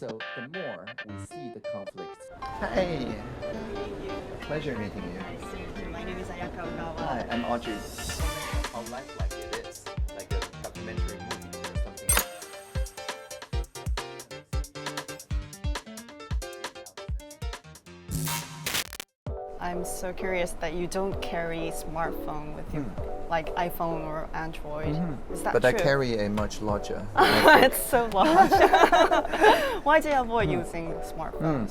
So the more we see the conflicts. Hey, pleasure meeting you. Nice to meet you. My name is Ayaka Ogawa. Hi, I'm Audrey. How lifelike it is, like a documentary movie or something. I'm so curious that you don't carry smartphone with you, like iPhone or Android. Is that But true? I carry a much larger. It's so large. Why do you avoid using smartphones?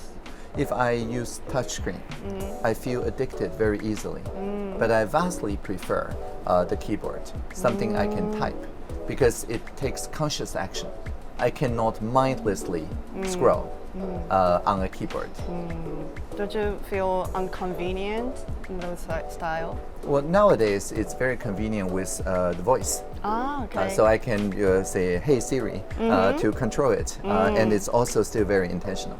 If I use touchscreen, I feel addicted very easily. But I vastly prefer the keyboard, something I can type, because it takes conscious action. I cannot mindlessly scroll on a keyboard. Don't you feel inconvenient in those style? Well, nowadays it's very convenient with the voice. Ah, okay. So I can say, "Hey Siri," to control it, and it's also still very intentional.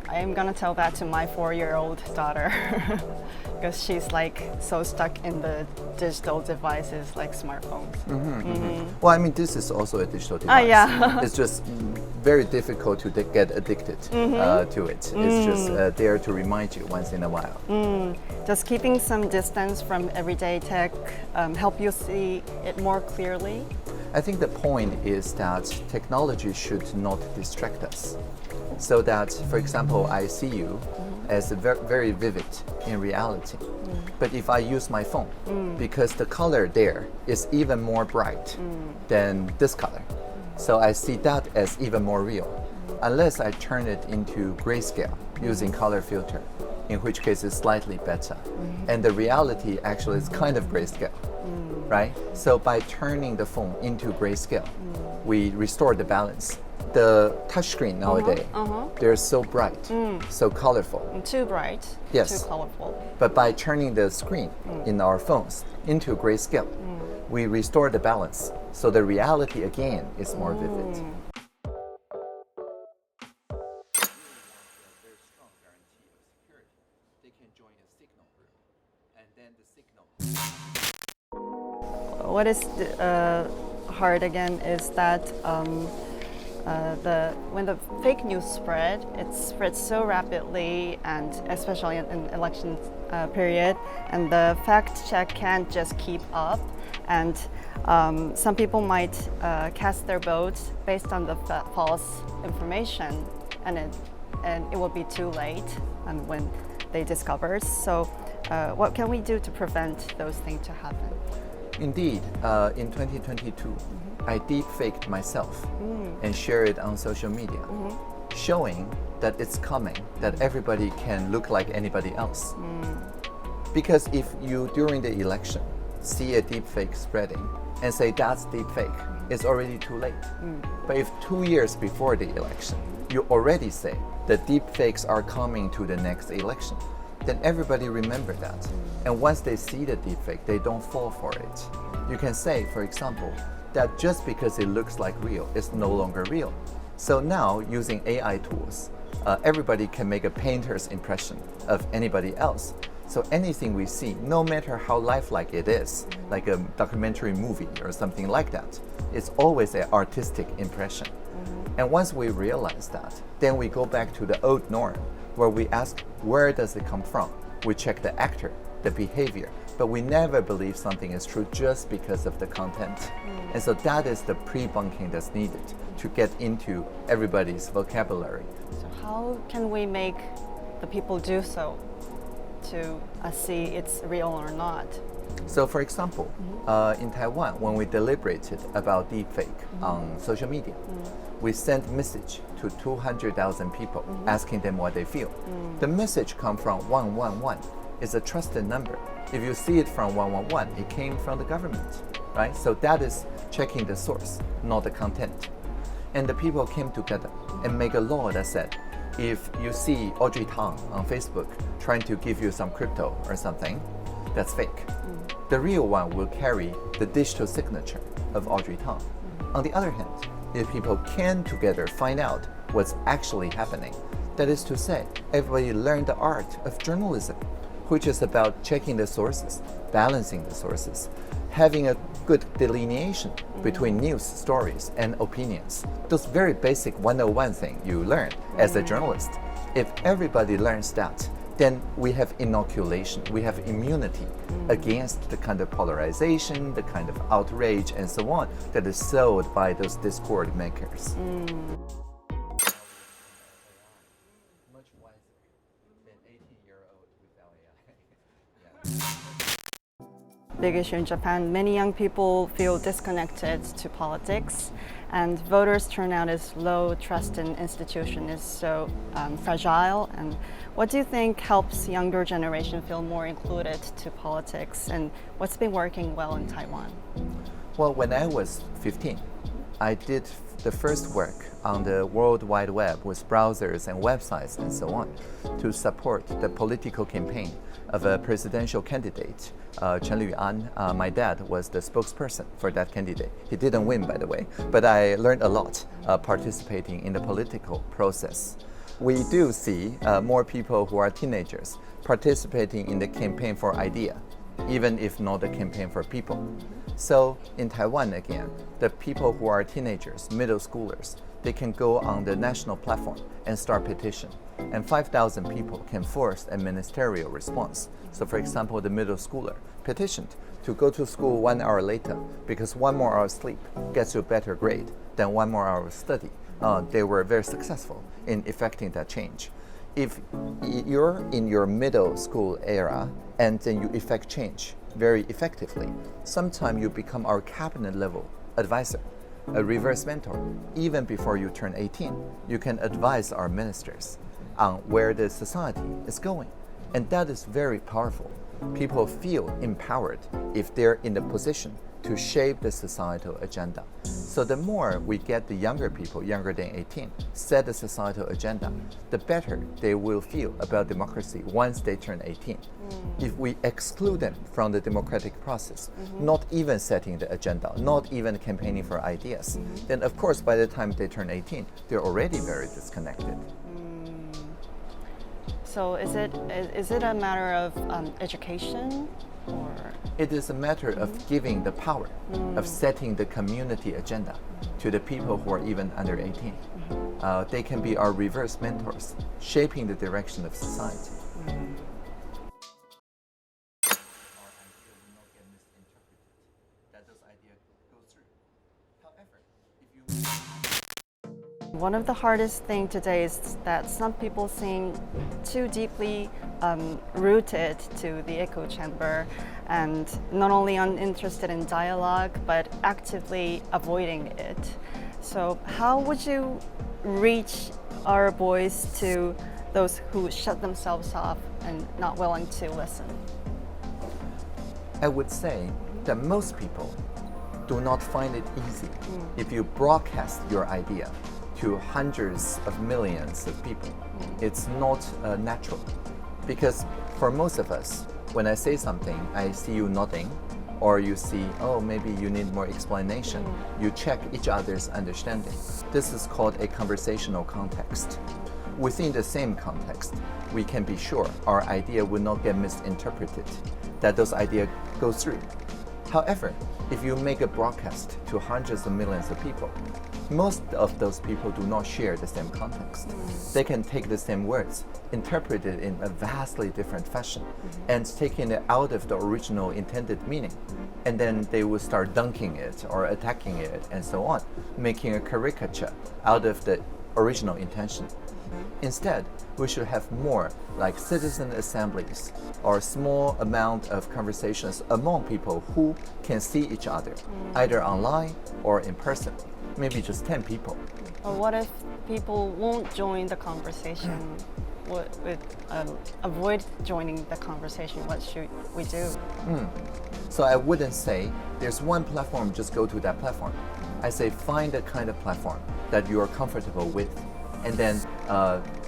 I am gonna tell that to my 4-year-old daughter because she's like so stuck in the digital devices like smartphones. Well, I mean, this is also a digital device. Yeah. It's just very difficult to get addicted to it. It's just there to remind you once in a while. Does keeping some distance from everyday tech help you see it more clearly? I think the point is that technology should not distract us. So that, for example, I see you as very vivid in reality. But if I use my phone, because the color there is even more bright than this color, so I see that as even more real, unless I turn it into grayscale using color filter, in which case it's slightly better. And the reality actually is kind of grayscale, right? So by turning the phone into grayscale, we restore the balance. The touchscreen nowadays, they're so bright, so colorful. Too bright, Yes. too colorful. But by turning the screen in our phones into grayscale, we restore the balance. So the reality again is more vivid. What is hard again is that when the fake news it spreads so rapidly, and especially in election period, and the fact check can't just keep up, and some people might cast their votes based on the false information, and it will be too late when they discover. So what can we do to prevent those things to happen? Indeed, in 2022, I deep-faked myself and shared it on social media, showing that it's coming, that everybody can look like anybody else. Because if you, during the election, see a deepfake spreading and say that's deepfake, it's already too late. But if 2 years before the election, you already say that deepfakes are coming to the next election, then everybody remember that. And once they see the deepfake, they don't fall for it. You can say, for example, that just because it looks like real, it's no longer real. So now, using AI tools, everybody can make a painter's impression of anybody else. So anything we see, no matter how lifelike it is, like a documentary movie or something like that, it's always an artistic impression. And once we realize that, then we go back to the old norm, where we ask, where does it come from? We check the actor, the behavior, but we never believe something is true just because of the content. And so that is the pre-bunking that's needed to get into everybody's vocabulary. So how can we make the people do so to see it's real or not? So for example, in Taiwan, when we deliberated about deepfake on social media, we sent message to 200,000 people asking them what they feel. The message come from 111. It's a trusted number. If you see it from 111, it came from the government, right? So that is checking the source, not the content. And the people came together and make a law that said, if you see Audrey Tang on Facebook trying to give you some crypto or something, that's fake. The real one will carry the digital signature of Audrey Tang. On the other hand, if people can together find out what's actually happening, that is to say, everybody learned the art of journalism, which is about checking the sources, balancing the sources, having a good delineation between news stories and opinions. Those very basic 101 thing you learn as a journalist. If everybody learns that, then we have inoculation, we have immunity against the kind of polarization, the kind of outrage and so on that is sold by those discord makers. Much wiser than 18-year-old without AI. Big issue in Japan. Many young people feel disconnected to politics, and voters' turnout is low. Trust in institution is so fragile. And what do you think helps younger generation feel more included to politics? And what's been working well in Taiwan? Well, when I was 15, I did the first work on the World Wide Web with browsers and websites and so on to support the political campaign of a presidential candidate, Chen Luan. My dad was the spokesperson for that candidate. He didn't win, by the way, but I learned a lot participating in the political process. We do see more people who are teenagers participating in the campaign for idea, even if not the campaign for people. So in Taiwan again, the people who are teenagers, middle schoolers, they can go on the national platform and start petition. And 5,000 people can force a ministerial response. So for example, the middle schooler petitioned to go to school 1 hour later because 1 more hour sleep gets you a better grade than 1 more hour of study. They were very successful in effecting that change. If you're in your middle school era and then you effect change very effectively, sometimes you become our cabinet level advisor, a reverse mentor. Even before you turn 18, you can advise our ministers on where the society is going. And that is very powerful. People feel empowered if they're in the position to shape the societal agenda. So the more we get the younger people, younger than 18, set the societal agenda, the better they will feel about democracy once they turn 18. If we exclude them from the democratic process, not even setting the agenda, not even campaigning for ideas, then of course by the time they turn 18, they're already very disconnected. So is it a matter of education, or? It is a matter of giving the power of setting the community agenda to the people who are even under 18. They can be our reverse mentors, shaping the direction of society. One of the hardest things today is that some people seem too deeply rooted to the echo chamber and not only uninterested in dialogue but actively avoiding it. So how would you reach our voice to those who shut themselves off and not willing to listen? I would say that most people do not find it easy if you broadcast your idea to hundreds of millions of people. It's not natural, because for most of us, when I say something, I see you nodding, or you see, oh, maybe you need more explanation. You check each other's understanding. This is called a conversational context. Within the same context, we can be sure our idea will not get misinterpreted, that those ideas go through. However, if you make a broadcast to hundreds of millions of people, most of those people do not share the same context. They can take the same words, interpret it in a vastly different fashion, and taking it out of the original intended meaning. And then they will start dunking it or attacking it and so on, making a caricature out of the original intention. Instead, we should have more like citizen assemblies or small amount of conversations among people who can see each other, either online or in person. Maybe just 10 people. Or what if people won't join the conversation? What would avoid joining the conversation? What should we do? So I wouldn't say there's one platform, just go to that platform. I say find the kind of platform that you are comfortable with, and then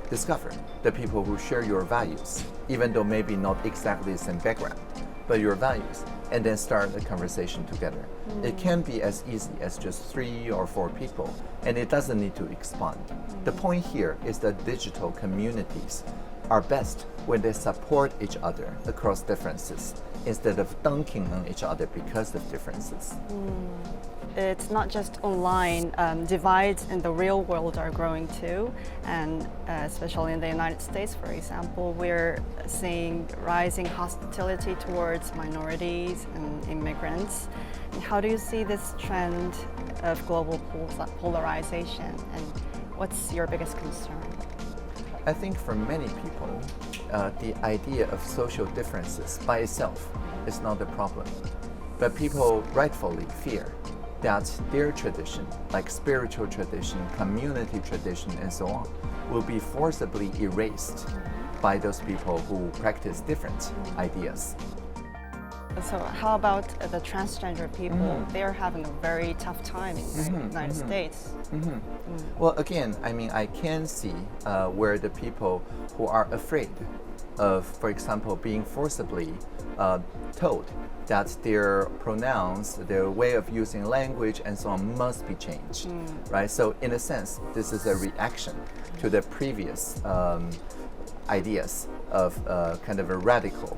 discover the people who share your values, even though maybe not exactly the same background, but your values, and then start a conversation together. It can be as easy as just 3 or 4 people, and it doesn't need to expand. The point here is that digital communities are best when they support each other across differences instead of dunking on each other because of differences. It's not just online. Divides in the real world are growing too, and especially in the United States, for example, we're seeing rising hostility towards minorities and immigrants. How do you see this trend of global polarization, and what's your biggest concern? I think for many people, the idea of social differences by itself is not the problem. But people rightfully fear that their tradition, like spiritual tradition, community tradition, and so on, will be forcibly erased by those people who practice different ideas. So how about the transgender people? They're having a very tough time in the United States. Well, again, I mean, I can see where the people who are afraid of, for example, being forcibly told that their pronouns, their way of using language, and so on must be changed, right? So, in a sense, this is a reaction to the previous ideas of kind of a radical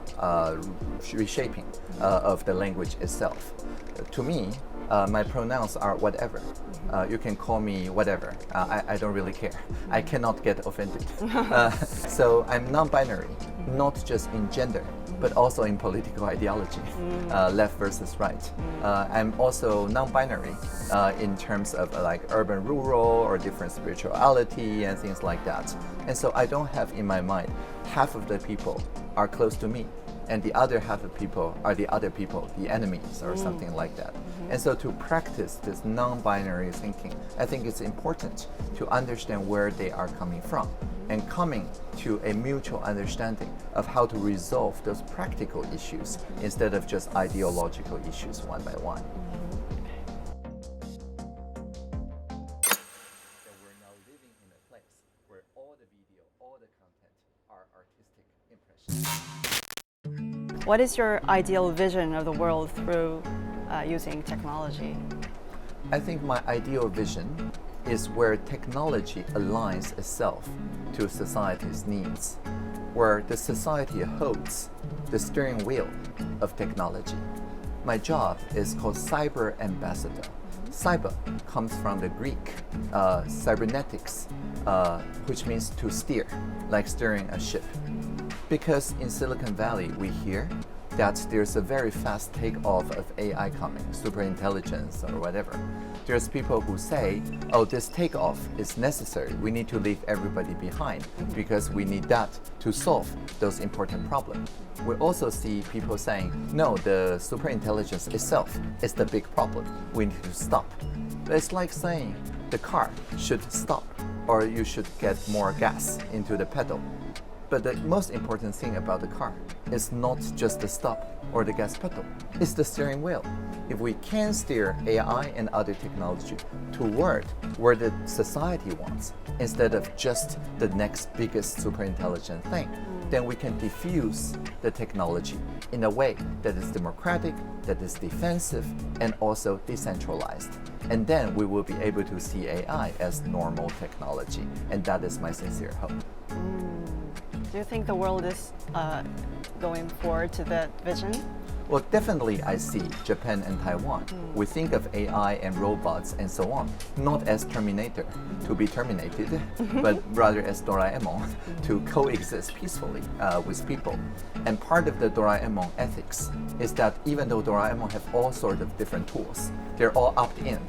reshaping of the language itself. To me, my pronouns are whatever. You can call me whatever. I don't really care. I cannot get offended. So I'm non-binary, not just in gender, but also in political ideology, left versus right. I'm also non-binary in terms of like urban-rural or different spirituality and things like that. And so I don't have in my mind half of the people are close to me, and the other half of people are the other people, the enemies or something like that. And so to practice this non-binary thinking, I think it's important to understand where they are coming from and coming to a mutual understanding of how to resolve those practical issues instead of just ideological issues one by one. So we're now living in a place where all the video, all the content are artistic impressions. What is your ideal vision of the world through using technology? I think my ideal vision is where technology aligns itself to society's needs, where the society holds the steering wheel of technology. My job is called Cyber Ambassador. Cyber comes from the Greek cybernetics, which means to steer, like steering a ship. Because in Silicon Valley, we hear that there's a very fast takeoff of AI coming, superintelligence or whatever. There's people who say, oh, this takeoff is necessary. We need to leave everybody behind because we need that to solve those important problems. We also see people saying, no, the superintelligence itself is the big problem. We need to stop. But it's like saying the car should stop or you should get more gas into the pedal. But the most important thing about the car is not just the stop or the gas pedal, it's the steering wheel. If we can steer AI and other technology toward where the society wants, instead of just the next biggest super intelligent thing, then we can diffuse the technology in a way that is democratic, that is defensive, and also decentralized. And then we will be able to see AI as normal technology. And that is my sincere hope. Do you think the world is going forward to that vision? Well, definitely I see Japan and Taiwan. We think of AI and robots and so on, not as Terminator, to be terminated, but rather as Doraemon, to coexist peacefully with people. And part of the Doraemon ethics is that even though Doraemon have all sorts of different tools, they're all opt-in.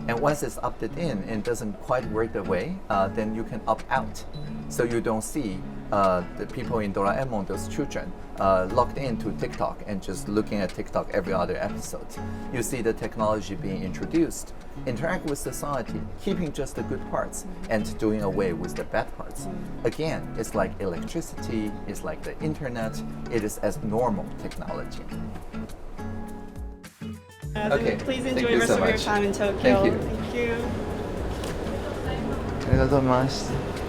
And once it's opted in and doesn't quite work the way, then you can opt out. So you don't see the people in Doraemon, those children, logged into TikTok and just looking at TikTok every other episode. You see the technology being introduced, interact with society, keeping just the good parts and doing away with the bad parts. Again, it's like electricity, it's like the internet, it is as normal technology. Okay, please thank enjoy you the rest so of your much. time in Tokyo. Thank you. Thank you. ありがとうございます。